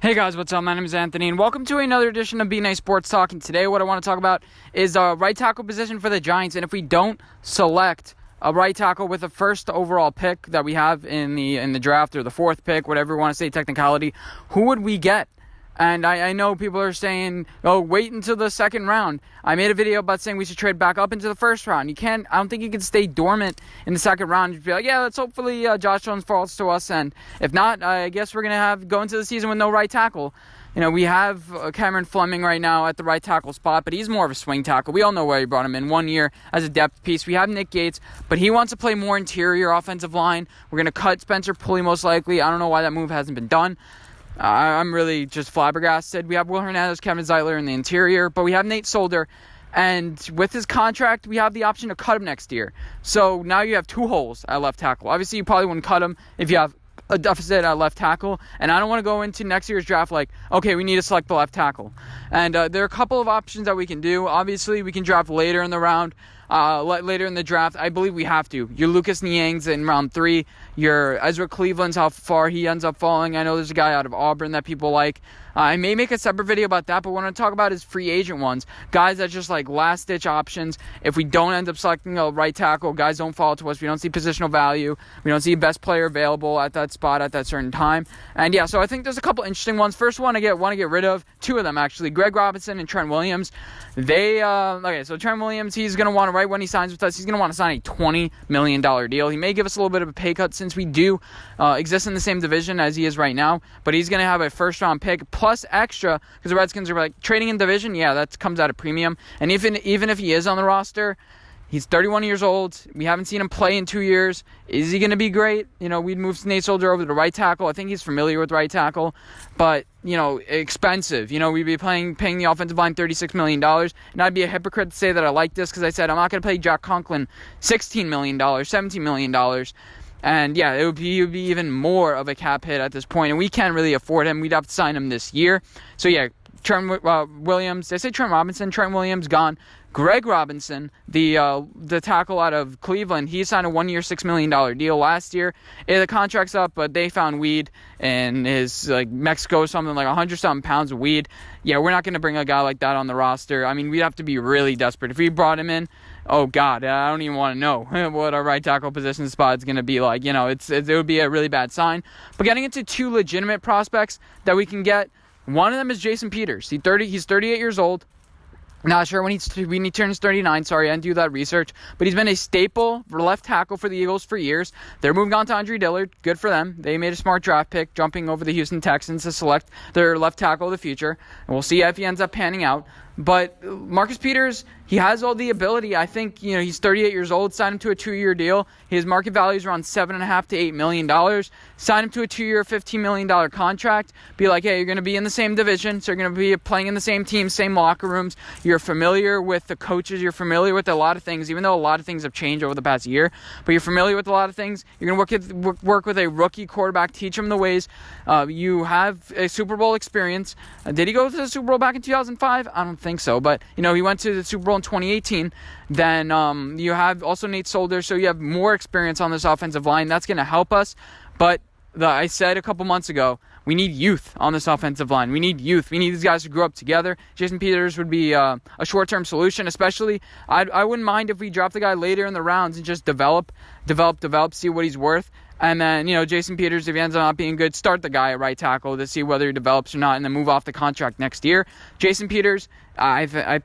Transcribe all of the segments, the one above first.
Hey guys, what's up? My name is Anthony, and welcome to another edition of Be Nice Sports Talk. And today, what I want to talk about is right tackle position for the Giants. And if we don't select a right tackle with the first overall pick that we have in the draft, or the fourth pick, whatever you want to say, technicality, who would we get? And I know people are saying, oh, wait until the second round. I made a video about saying we should trade back up into the first round. I don't think you can stay dormant in the second round. You'd be like, yeah, let's hopefully Josh Jones falls to us. And if not, I guess we're going to go into the season with no right tackle. You know, we have Cameron Fleming right now at the right tackle spot, but he's more of a swing tackle. We all know where he brought him in 1 year as a depth piece. We have Nick Gates, but he wants to play more interior offensive line. We're going to cut Spencer Pulley most likely. I don't know why that move hasn't been done. I'm really just flabbergasted. We have Will Hernandez, Kevin Zeitler in the interior, but we have Nate Solder, and with his contract, we have the option to cut him next year. So now you have two holes at left tackle. Obviously, you probably wouldn't cut him if you have a deficit at left tackle, and I don't want to go into next year's draft like, okay, we need to select the left tackle. And there are a couple of options that we can do. Obviously, we can draft later in the round. Later in the draft, I believe we have to. Your Lucas Niang's in round 3. Your Ezra Cleveland's how far he ends up falling. I know there's a guy out of Auburn that people like. I may make a separate video about that, but what I want to talk about is free agent ones. Guys that just like last-ditch options. If we don't end up selecting a right tackle, guys don't fall to us. We don't see positional value. We don't see best player available at that spot at that certain time. And yeah, so I think there's a couple interesting ones. First one I want to get rid of. Two of them, actually. Greg Robinson and Trent Williams. So Trent Williams, he's going to want to, right when he signs with us, he's going to want to sign a $20 million deal. He may give us a little bit of a pay cut since we do exist in the same division as he is right now, but he's going to have a first-round pick plus extra, because the Redskins are like, trading in division, yeah, that comes at a premium. And even if he is on the roster, he's 31 years old. We haven't seen him play in 2 years. Is he going to be great? You know, we'd move Nate Solder over to right tackle. I think he's familiar with right tackle, but, you know, expensive. You know, we'd be paying the offensive line $36 million, and I'd be a hypocrite to say that I like this, because I said I'm not going to pay Jack Conklin $16 million, $17 million. And yeah, it would be even more of a cap hit at this point, and we can't really afford him. We'd have to sign him this year. So yeah, Trent Williams. Did I say Trent Robinson? Trent Williams gone. Greg Robinson, the tackle out of Cleveland, he signed a 1 year, $6 million deal last year. The contract's up, but they found weed in his Mexico, something like 100-something pounds of weed. Yeah, we're not going to bring a guy like that on the roster. I mean, we'd have to be really desperate. If we brought him in, oh God, I don't even want to know what our right tackle position spot is going to be like. You know, it would be a really bad sign. But getting into two legitimate prospects that we can get, one of them is Jason Peters. He's 38 years old. Not sure when he turns 39. Sorry, I didn't do that research. But he's been a staple for left tackle for the Eagles for years. They're moving on to Andre Dillard. Good for them. They made a smart draft pick, jumping over the Houston Texans to select their left tackle of the future. And we'll see if he ends up panning out. But Marcus Peters, he has all the ability. I think, you know, he's 38 years old. Sign him to a 2-year deal. His market value is around $7.5 to $8 million. Sign him to a 2-year, $15 million contract. Be like, hey, you're going to be in the same division, so you're going to be playing in the same team, same locker rooms. You're familiar with the coaches. You're familiar with a lot of things, even though a lot of things have changed over the past year. But you're familiar with a lot of things. You're going to work with a rookie quarterback, teach him the ways. You have a Super Bowl experience. Did he go to the Super Bowl back in 2005? I don't think so, but you know, he went to the Super Bowl in 2018. Then you have also Nate Solder, so you have more experience on this offensive line. That's going to help us. But I said a couple months ago, we need youth on this offensive line. We need youth. We need these guys to grow up together. Jason Peters would be a short-term solution, especially. I wouldn't mind if we dropped the guy later in the rounds and just develop, see what he's worth. And then, you know, Jason Peters, if he ends up not being good, start the guy at right tackle to see whether he develops or not, and then move off the contract next year. Jason Peters, it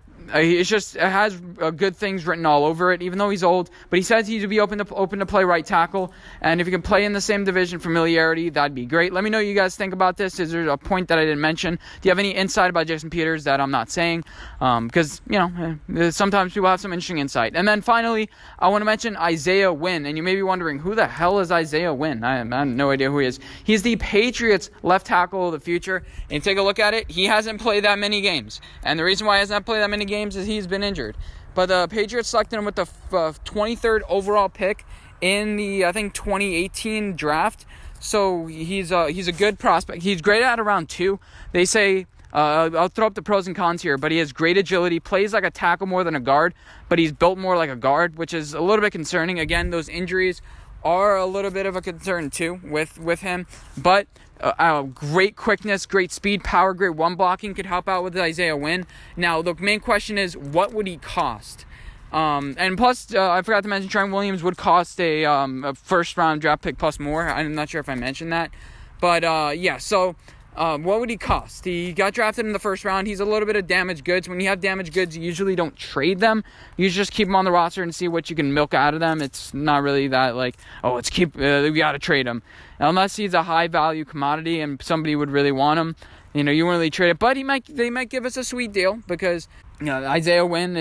has good things written all over it, even though he's old. But he says he'd be open to play right tackle, and if he can play in the same division, familiarity, that'd be great. Let me know what you guys think about this. Is there a point that I didn't mention? Do you have any insight about Jason Peters that I'm not saying? Because you know, sometimes people have some interesting insight. And then finally, I want to mention Isaiah Wynn, and you may be wondering, who the hell is Isaiah Wynn? I have no idea who he is. He's the Patriots left tackle of the future, and take a look at it. He hasn't played that many games, and the reason why he hasn't played that many games is he's been injured. But the Patriots selected him with the 23rd overall pick in the, I think, 2018 draft. So he's a good prospect. He's great at around 2. They say, I'll throw up the pros and cons here, but he has great agility, plays like a tackle more than a guard, but he's built more like a guard, which is a little bit concerning. Again, those injuries are a little bit of a concern too with him, but great quickness, great speed, power, great run blocking, could help out with Isaiah Wynn. Now, the main question is, what would he cost? And plus, I forgot to mention, Trent Williams would cost a first-round draft pick plus more. I'm not sure if I mentioned that. But, yeah, so what would he cost? He got drafted in the first round. He's a little bit of damaged goods. When you have damaged goods, you usually don't trade them. You just keep them on the roster and see what you can milk out of them. It's not really that, like, oh, we got to trade him. Unless he's a high-value commodity and somebody would really want him, you wouldn't really trade it. But they might give us a sweet deal because Isaiah Wynn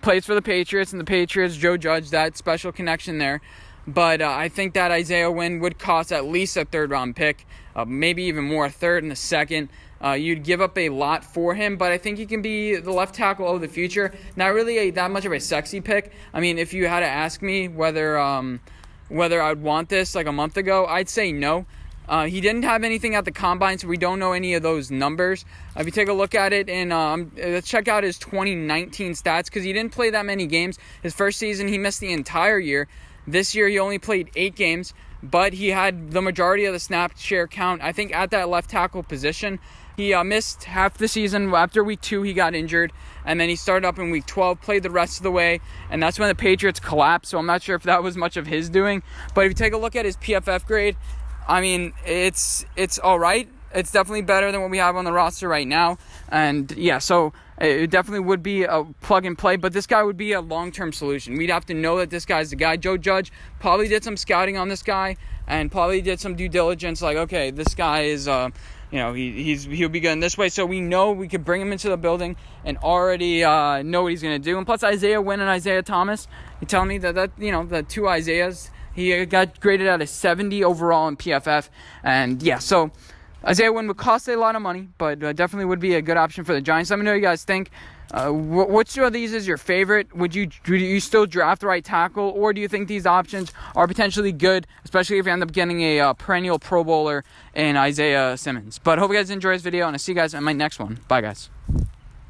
plays for the Patriots, and the Patriots, Joe Judge, that special connection there. But I think that Isaiah Wynn would cost at least a third-round pick, maybe even more, a third and a second. You'd give up a lot for him, but I think he can be the left tackle of the future. Not really that much of a sexy pick. I mean, if you had to ask me whether I'd want this like a month ago, I'd say no. He didn't have anything at the combine, so we don't know any of those numbers. If you take a look at it, and let's check out his 2019 stats, because he didn't play that many games. His first season, he missed the entire year. This year, he only played 8 games, but he had the majority of the snap share count, I think, at that left tackle position. He missed half the season. After week 2, he got injured, and then he started up in week 12, played the rest of the way, and that's when the Patriots collapsed, so I'm not sure if that was much of his doing. But if you take a look at his PFF grade, I mean, it's all right. It's definitely better than what we have on the roster right now. And, yeah, so it definitely would be a plug and play, but this guy would be a long-term solution. We'd have to know that this guy's the guy. Joe Judge probably did some scouting on this guy and probably did some due diligence, like, okay, this guy is, he'll be good in this way. So we know we could bring him into the building and already know what he's going to do. And plus, Isaiah Wynn and Isaiah Thomas, you tell me that the two Isaiahs, he got graded at a 70 overall in PFF. And, yeah, so Isaiah Wynn would cost a lot of money, but definitely would be a good option for the Giants. Let me know what you guys think. Which of these is your favorite? Would you still draft the right tackle, or do you think these options are potentially good, especially if you end up getting a perennial Pro Bowler in Isaiah Simmons? But hope you guys enjoy this video, and I'll see you guys in my next one. Bye, guys.